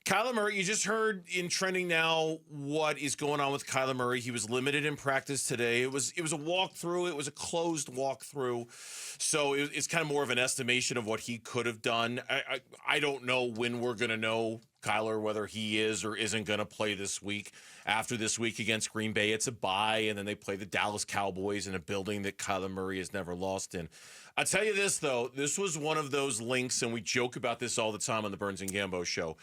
Kyler Murray, you just heard in trending now what is going on with Kyler Murray. He was limited in practice today. It was a walkthrough. It was a closed walkthrough. So it's kind of more of an estimation of what he could have done. I don't know when we're going to know Kyler, whether he is or isn't going to play this week. After this week against Green Bay, it's a bye, and then they play the Dallas Cowboys in a building that Kyler Murray has never lost in. I'll tell you this, though. This was one of those links, and we joke about this all the time on the Burns and Gambo show.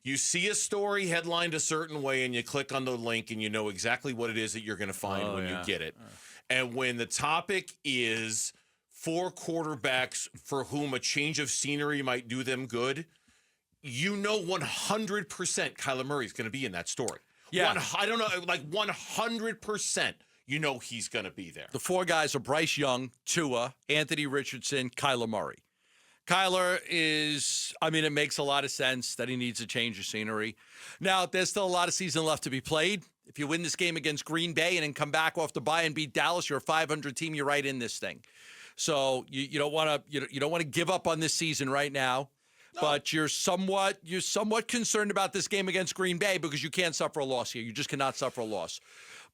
You see a story headlined a certain way, and you click on the link, and you know exactly what it is that you're going to find when you get it. And when the topic is 4 quarterbacks for whom a change of scenery might do them good, you know 100% Kyler Murray is going to be in that story. Yeah. I don't know, like 100%. You know he's going to be there. The 4 guys are Bryce Young, Tua, Anthony Richardson, Kyler Murray. Kyler is, it makes a lot of sense that he needs a change of scenery. Now, there's still a lot of season left to be played. If you win this game against Green Bay and then come back off the bye and beat Dallas, you're a 500 team. You're right in this thing. So you don't want to give up on this season right now. No. But you're somewhat concerned about this game against Green Bay because you can't suffer a loss here. You just cannot suffer a loss.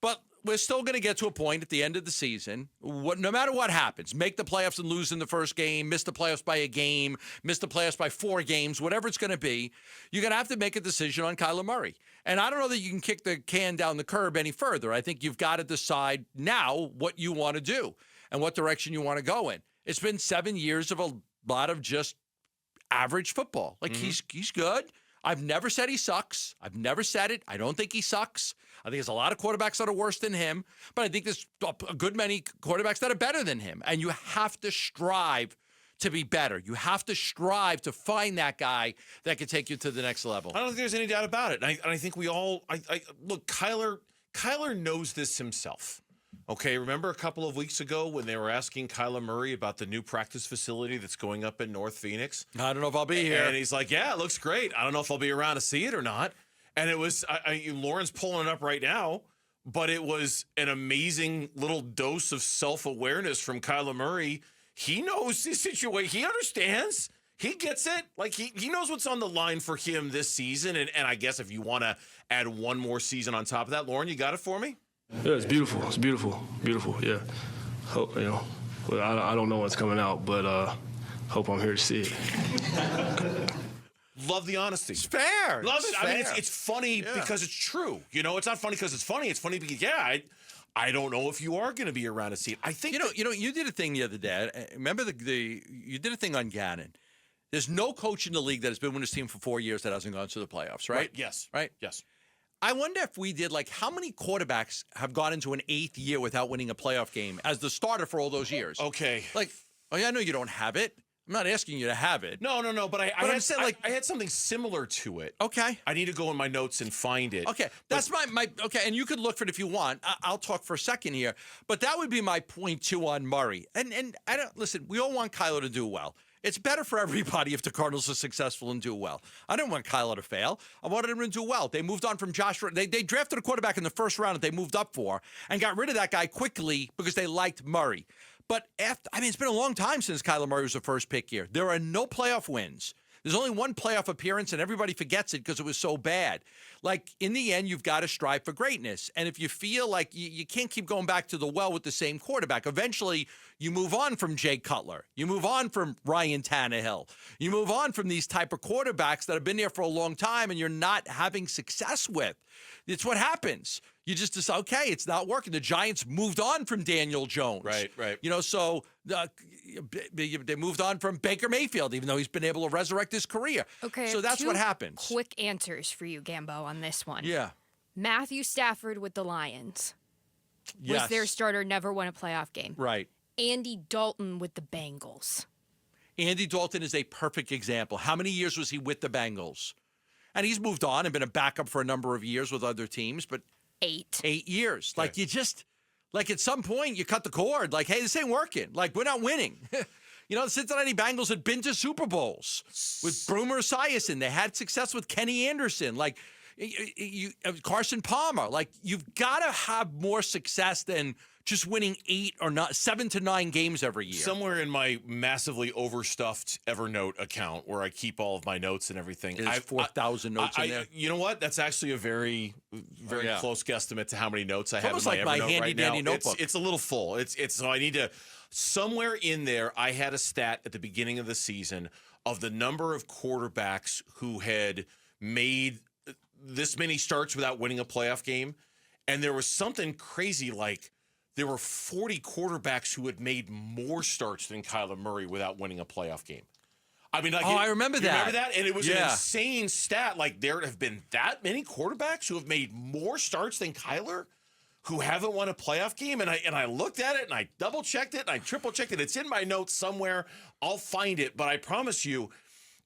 But we're still going to get to a point at the end of the season, no matter what happens, make the playoffs and lose in the first game, miss the playoffs by a game, miss the playoffs by 4 games, whatever it's going to be, you're going to have to make a decision on Kyler Murray. And I don't know that you can kick the can down the curb any further. I think you've got to decide now what you want to do and what direction you want to go in. It's been 7 years of a lot of just average football. Like, he's good. I've never said he sucks. I've never said it. I don't think he sucks. I think there's a lot of quarterbacks that are worse than him, but I think there's a good many quarterbacks that are better than him. And you have to strive to be better. You have to strive to find that guy that can take you to the next level. I don't think there's any doubt about it. And I think we all look, Kyler knows this himself. Okay, remember a couple of weeks ago when they were asking Kyler Murray about the new practice facility that's going up in North Phoenix? I don't know if I'll be here. And he's like, yeah, it looks great. I don't know if I'll be around to see it or not. And it was, Lauren's pulling it up right now, but it was an amazing little dose of self-awareness from Kyler Murray. He knows his situation. He understands. He gets it. Like, he knows what's on the line for him this season. And I guess if you want to add one more season on top of that, Lauren, you got it for me? Yeah, it's beautiful. It's beautiful. Beautiful, yeah. Hope, well, I don't know what's coming out, but hope I'm here to see it. Love the honesty. It's fair. Love it. Fair. I mean, it's funny because it's true. It's not funny because it's funny. It's funny because, I don't know if you are going to be around to see it. I think you did a thing the other day. Remember you did a thing on Gannon. There's no coach in the league that has been with his team for 4 years that hasn't gone to the playoffs, right? Yes. Right? Yes. I wonder if we did, how many quarterbacks have gone into an 8th year without winning a playoff game as the starter for all those years? Okay. I know you don't have it. I'm not asking you to have it. No. But I had something similar to it. Okay. I need to go in my notes and find it. Okay. That's my okay, and you could look for it if you want. I'll talk for a second here. But that would be my point, too, on Murray. And I don't, listen, we all want Kyler to do well. It's better for everybody if the Cardinals are successful and do well. I don't want Kyler to fail. I wanted him to do well. They moved on from Josh. They drafted a quarterback in the first round that they moved up for and got rid of that guy quickly because they liked Murray. But it's been a long time since Kyler Murray was the first pick here. There are no playoff wins. There's only one playoff appearance, and everybody forgets it because it was so bad. In the end, you've got to strive for greatness. And if you feel like you can't keep going back to the well with the same quarterback, eventually you move on from Jay Cutler. You move on from Ryan Tannehill. You move on from these type of quarterbacks that have been there for a long time and you're not having success with. It's what happens. You just decide, okay, it's not working. The Giants moved on from Daniel Jones. Right. So they moved on from Baker Mayfield, even though he's been able to resurrect his career. Okay. So that's what happens. Quick answers for you, Gambo, on this one. Yeah. Matthew Stafford with the Lions. Yes. Was their starter, never won a playoff game. Right. Andy Dalton with the Bengals. Andy Dalton is a perfect example. How many years was he with the Bengals? And he's moved on and been a backup for a number of years with other teams, but 8 years. Okay. At some point you cut the cord. Hey, this ain't working. We're not winning. The Cincinnati Bengals had been to Super Bowls with Boomer Esiason. They had success with Kenny Anderson. Carson Palmer. Like, you've got to have more success than just winning 7 to 9 games every year. Somewhere in my massively overstuffed Evernote account where I keep all of my notes and everything, There's 4,000 notes in there. You know what? That's actually a very close guesstimate to how many notes I have in almost my like my Evernote handy right now. dandy notebook. It's a little full. It's so I need to somewhere in there. I had a stat at the beginning of the season of the number of quarterbacks who had made this many starts without winning a playoff game, and there was something crazy like there were 40 quarterbacks who had made more starts than Kyler Murray without winning a playoff game. I mean, like, I remember that. Remember that? And it was an insane stat. Like, there have been that many quarterbacks who have made more starts than Kyler who haven't won a playoff game. And I looked at it and I double checked it and I triple checked it. It's in my notes somewhere. I'll find it. But I promise you,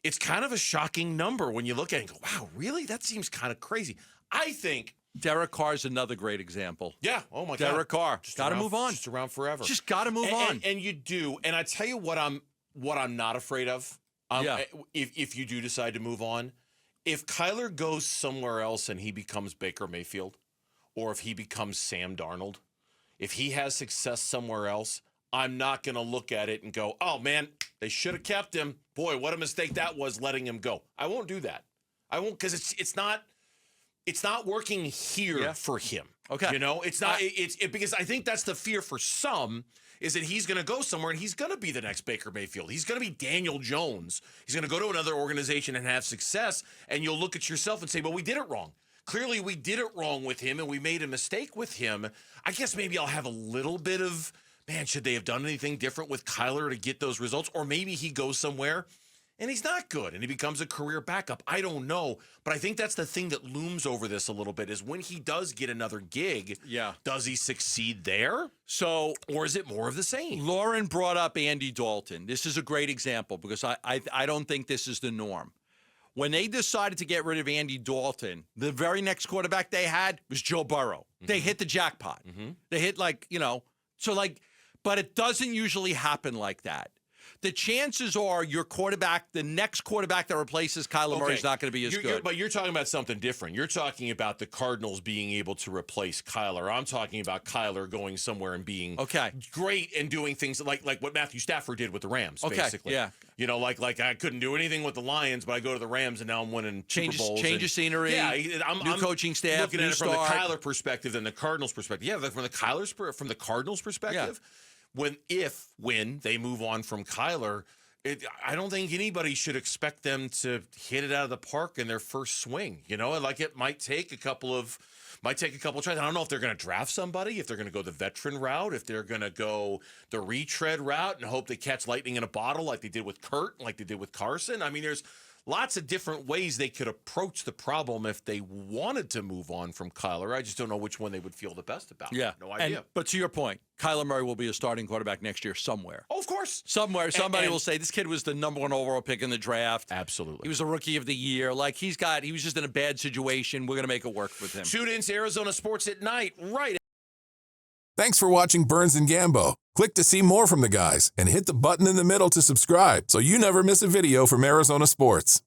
it's kind of a shocking number when you look at it and go, wow, really? That seems kind of crazy. I think Derek Carr is another great example. Yeah. Oh my God. Derek Carr. Got to move on. Just around forever. Just got to move on. And you do. And I tell you what I'm not afraid of. If you do decide to move on, if Kyler goes somewhere else and he becomes Baker Mayfield, or if he becomes Sam Darnold, if he has success somewhere else, I'm not going to look at it and go, oh man, they should have kept him. Boy, what a mistake that was letting him go. I won't do that. I won't, because it's not working here for him. Okay. You know, it's not, because I think that's the fear for some is that he's going to go somewhere and he's going to be the next Baker Mayfield. He's going to be Daniel Jones. He's going to go to another organization and have success. And you'll look at yourself and say, well, we did it wrong. Clearly we did it wrong with him and we made a mistake with him. I guess maybe I'll have a little bit of, man, should they have done anything different with Kyler to get those results? Or maybe he goes somewhere and he's not good and he becomes a career backup. I don't know. But I think that's the thing that looms over this a little bit is when he does get another gig, does he succeed there? So, or is it more of the same? Lauren brought up Andy Dalton. This is a great example because I don't think this is the norm. When they decided to get rid of Andy Dalton, the very next quarterback they had was Joe Burrow. Mm-hmm. They hit the jackpot. Mm-hmm. They hit but it doesn't usually happen like that. The chances are your quarterback, the next quarterback that replaces Kyler Murray is not going to be as good. But you're talking about something different. You're talking about the Cardinals being able to replace Kyler. I'm talking about Kyler going somewhere and being great and doing things like what Matthew Stafford did with the Rams, basically. Yeah. You know, like I couldn't do anything with the Lions, but I go to the Rams and now I'm winning Super Bowls. Change of scenery. Yeah, new coaching staff. Looking at it from the Kyler perspective than the Cardinals perspective. Yeah, from the Cardinals perspective. Yeah. When they move on from Kyler, I don't think anybody should expect them to hit it out of the park in their first swing. You know, like it might take a couple of tries. I don't know if they're going to draft somebody, if they're going to go the veteran route, if they're going to go the retread route and hope they catch lightning in a bottle like they did with Kurt, like they did with Carson. I mean, there's lots of different ways they could approach the problem if they wanted to move on from Kyler. I just don't know which one they would feel the best about. Yeah. No idea. But to your point, Kyler Murray will be a starting quarterback next year somewhere. Oh, of course. Somewhere. Somebody will say, this kid was the #1 overall pick in the draft. Absolutely. He was a rookie of the year. Like, he was just in a bad situation. We're going to make it work with him. Tune in to Arizona Sports at Night, right. Thanks for watching Burns and Gambo. Click to see more from the guys and hit the button in the middle to subscribe so you never miss a video from Arizona Sports.